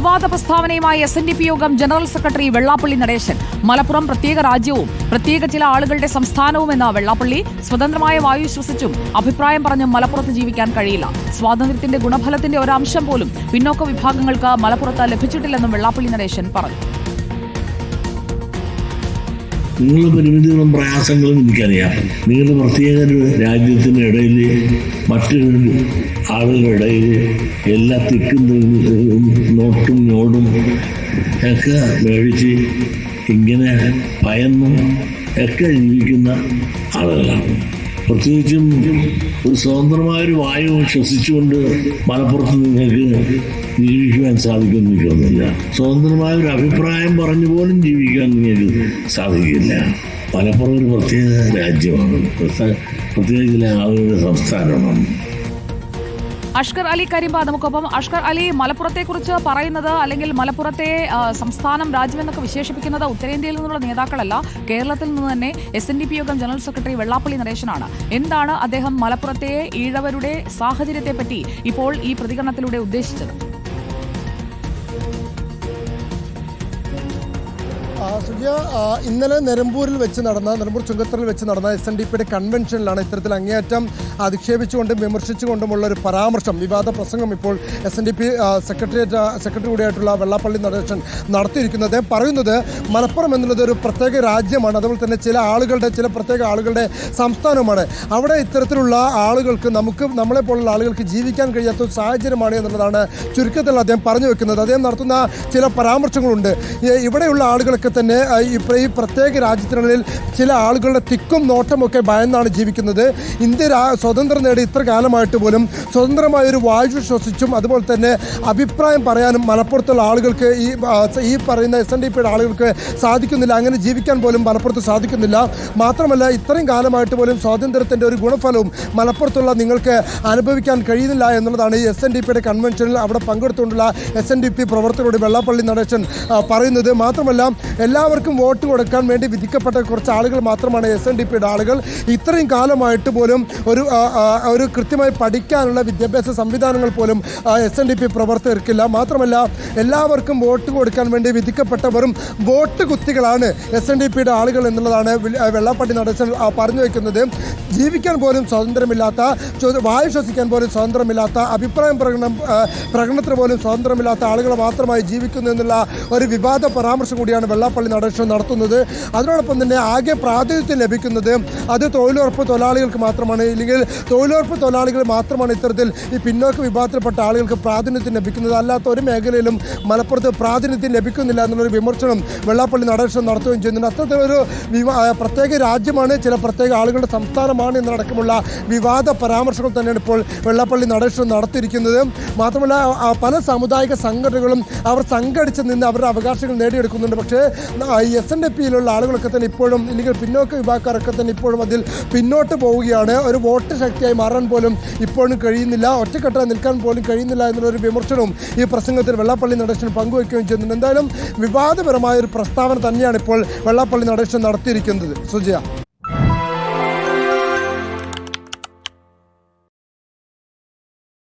വിവാദ പ്രസ്താവനയുമായി SNDP യോഗം general secretary Vellappally Natesan. Malappuram പ്രത്യേക രാജ്യവും പ്രത്യേക ചില ആളുകളുടെ സംസ്ഥാനവുമെന്ന് വെള്ളാപ്പള്ളി. സ്വതന്ത്രമായ വായു ശ്വസിച്ചും അഭിപ്രായം പറഞ്ഞും മലപ്പുറത്ത് ജീവിക്കാൻ കഴിയില്ല. സ്വാതന്ത്ര്യത്തിന്റെ ഗുണഫലത്തിന്റെ ഒരംശം പോലും പിന്നോക്ക വിഭാഗങ്ങൾക്ക് മലപ്പുറത്ത് ലഭിച്ചിട്ടില്ലെന്നും വെള്ളാപ്പള്ളി നടേശൻ പറഞ്ഞു. നിങ്ങളുടെ പരിമിതികളും പ്രയാസങ്ങളും എനിക്കറിയാം. നിങ്ങളുടെ പ്രത്യേക ഒരു രാജ്യത്തിൻ്റെ ഇടയിൽ മറ്റൊരു ആളുകളുടെ ഇടയിൽ എല്ലാ തിക്കും നോട്ടും ഞോടും ഒക്കെ മേടിച്ച് ഇങ്ങനെ ഭയന്നും ഒക്കെ ജീവിക്കുന്ന ആളുകളാണ്. പ്രത്യേകിച്ചും ഒരു സ്വതന്ത്രമായൊരു വായു ശ്വസിച്ചുകൊണ്ട് മലപ്പുറത്ത് നിങ്ങൾക്ക് ജീവിക്കുവാൻ സാധിക്കുമെന്ന് എനിക്ക് തോന്നുന്നില്ല. സ്വതന്ത്രമായൊരു അഭിപ്രായം പറഞ്ഞു പോലും ജീവിക്കാൻ നിങ്ങൾക്ക് സാധിക്കില്ല. മലപ്പുറം ഒരു പ്രത്യേക രാജ്യമാണ്, പ്രത്യേക ചില ആളുകളുടെ സംസ്ഥാനമാണ്. അഷ്കർ അലി കരിമ്പ നമുക്കൊപ്പം. അഷ്കർ അലി, മലപ്പുറത്തെക്കുറിച്ച് പറയുന്നത് അല്ലെങ്കിൽ മലപ്പുറത്തെ സംസ്ഥാനം രാജ്യമെന്നൊക്കെ വിശേഷിപ്പിക്കുന്നത് ഉത്തരേന്ത്യയിൽ നിന്നുള്ള നേതാക്കളല്ല, കേരളത്തിൽ നിന്ന് തന്നെ SNDP യോഗം ജനറൽ സെക്രട്ടറി വെള്ളാപ്പള്ളി നടേശനാണ്. എന്താണ് അദ്ദേഹം മലപ്പുറത്തെ ഈഴവരുടെ സാഹചര്യത്തെപ്പറ്റി ഇപ്പോൾ ഈ പ്രതികരണത്തിലൂടെ ഉദ്ദേശിച്ചത്? സുജയ, ഇന്നലെ നിലമ്പൂർ ചുങ്കത്തറയിൽ വെച്ച് നടന്ന SNDPയുടെ കൺവെൻഷനിലാണ് ഇത്തരത്തിൽ അങ്ങേയറ്റം അധിക്ഷേപിച്ചുകൊണ്ടും വിമർശിച്ചുകൊണ്ടുമുള്ള ഒരു പരാമർശം, വിവാദ പ്രസംഗം ഇപ്പോൾ SNDP സെക്രട്ടറി കൂടിയായിട്ടുള്ള വെള്ളാപ്പള്ളി നടേശൻ നടത്തിയിരിക്കുന്നത്. പറയുന്നത് മലപ്പുറം എന്നുള്ളത് ഒരു പ്രത്യേക രാജ്യമാണ്, അതുപോലെ തന്നെ ചില പ്രത്യേക ആളുകളുടെ സംസ്ഥാനമാണ്. അവിടെ ഇത്തരത്തിലുള്ള ആളുകൾക്ക് നമ്മളെപ്പോലുള്ള ആളുകൾക്ക് ജീവിക്കാൻ കഴിയാത്ത ഒരു സാഹചര്യമാണ് എന്നുള്ളതാണ് ചുരുക്കത്തിൽ അദ്ദേഹം പറഞ്ഞു വെക്കുന്നത്. അദ്ദേഹം നടത്തുന്ന ചില പരാമർശങ്ങളുണ്ട്. ഇവിടെയുള്ള ആളുകളൊക്കെ തന്നെ ഈ പ്രത്യേക രാജ്യത്തിനുള്ളിൽ ചില ആളുകളുടെ തിക്കും നോട്ടമൊക്കെ ഭയന്നാണ് ജീവിക്കുന്നത്. ഇന്ത്യ സ്വതന്ത്രം നേടി ഇത്ര കാലമായിട്ട് പോലും സ്വതന്ത്രമായൊരു വായു ശ്വസിച്ചും അതുപോലെ തന്നെ അഭിപ്രായം പറയാനും മലപ്പുറത്തുള്ള ആളുകൾക്ക് ഈ പറയുന്ന SNDPയുടെ ആളുകൾക്ക് സാധിക്കുന്നില്ല. അങ്ങനെ ജീവിക്കാൻ പോലും മലപ്പുറത്ത് സാധിക്കുന്നില്ല. മാത്രമല്ല, ഇത്രയും കാലമായിട്ട് പോലും സ്വാതന്ത്ര്യത്തിൻ്റെ ഒരു ഗുണഫലവും മലപ്പുറത്തുള്ള നിങ്ങൾക്ക് അനുഭവിക്കാൻ കഴിയുന്നില്ല എന്നുള്ളതാണ് ഈ SNDPയുടെ കൺവെൻഷനിൽ അവിടെ പങ്കെടുത്തുകൊണ്ടുള്ള SNDP പ്രവർത്തകരോട് വെള്ളാപ്പള്ളി നടേശൻ പറയുന്നത്. മാത്രമല്ല, എല്ലാവർക്കും വോട്ട് കൊടുക്കാൻ വേണ്ടി വിധിക്കപ്പെട്ട കുറച്ച് ആളുകൾ മാത്രമാണ് SNDPയുടെ ആളുകൾ. ഇത്രയും കാലമായിട്ട് പോലും ഒരു കൃത്യമായി പഠിക്കാനുള്ള വിദ്യാഭ്യാസ സംവിധാനങ്ങൾ പോലും SNDP പ്രവർത്തകർക്കില്ല. മാത്രമല്ല, എല്ലാവർക്കും വോട്ട് കൊടുക്കാൻ വേണ്ടി വിധിക്കപ്പെട്ടവരും വോട്ട് കുത്തികളാണ് SNDPയുടെ ആളുകൾ എന്നുള്ളതാണ് വെള്ളാപ്പള്ളി നടേശൻ പറഞ്ഞു വയ്ക്കുന്നത്. ജീവിക്കാൻ പോലും സ്വാതന്ത്ര്യമില്ലാത്ത, വായു ശ്വസിക്കാൻ പോലും സ്വാതന്ത്ര്യമില്ലാത്ത, അഭിപ്രായം പ്രകടനത്തിന് പോലും സ്വാതന്ത്ര്യമില്ലാത്ത ആളുകൾ മാത്രമായി ജീവിക്കുന്നു എന്നുള്ള ഒരു വിവാദ പരാമർശം കൂടിയാണ് വെള്ളാപ്പള്ളി നടേശൻ നടത്തുന്നത്. അതിനോടൊപ്പം തന്നെ ആകെ പ്രാതിനിധ്യം ലഭിക്കുന്നത് അത് തൊഴിലുറപ്പ് തൊഴിലാളികൾക്ക് മാത്രമാണ്. ഇല്ലെങ്കിൽ തൊഴിലുറപ്പ് തൊഴിലാളികൾ മാത്രമാണ് ഇത്തരത്തിൽ ഈ പിന്നോക്ക വിഭാഗത്തിൽപ്പെട്ട ആളുകൾക്ക് പ്രാതിനിധ്യം ലഭിക്കുന്നത്. അല്ലാത്ത ഒരു മേഖലയിലും മലപ്പുറത്ത് പ്രാതിനിധ്യം ലഭിക്കുന്നില്ല എന്നുള്ളൊരു വിമർശനം വെള്ളാപ്പള്ളി നടേശൻ നടത്തുകയും ചെയ്യുന്നുണ്ട്. അത്തരത്തിലൊരു പ്രത്യേക രാജ്യമാണ്, ചില പ്രത്യേക ആളുകളുടെ സംസ്ഥാനമാണ് എന്നടക്കമുള്ള വിവാദ പരാമർശങ്ങൾ തന്നെയാണ് ഇപ്പോൾ വെള്ളാപ്പള്ളി നടേശൻ നടത്തിയിരിക്കുന്നത്. മാത്രമല്ല, പല സാമുദായിക സംഘടനകളും അവർ സംഘടിച്ച് നിന്ന് അവരുടെ അവകാശങ്ങൾ നേടിയെടുക്കുന്നുണ്ട്. പക്ഷേ SNDPയിലുള്ള ആളുകളൊക്കെ തന്നെ ഇപ്പോഴും, ഇല്ലെങ്കിൽ പിന്നോക്ക വിഭാഗക്കാരൊക്കെ തന്നെ ഇപ്പോഴും അതിൽ പിന്നോട്ട് പോവുകയാണ്. ഒരു വോട്ട് ശക്തിയായി മാറാൻ പോലും ഇപ്പോഴും കഴിയുന്നില്ല, ഒറ്റക്കെട്ടായി നിൽക്കാൻ പോലും കഴിയുന്നില്ല എന്നുള്ളൊരു വിമർശനവും ഈ പ്രസംഗത്തിൽ വെള്ളാപ്പള്ളി നടേശൻ പങ്കുവയ്ക്കുകയും ചെയ്യുന്നുണ്ട്. എന്തായാലും വിവാദപരമായ ഒരു പ്രസ്താവന തന്നെയാണ് ഇപ്പോൾ വെള്ളാപ്പള്ളി നടേശൻ നടത്തിയിരിക്കുന്നത്. സുജയ.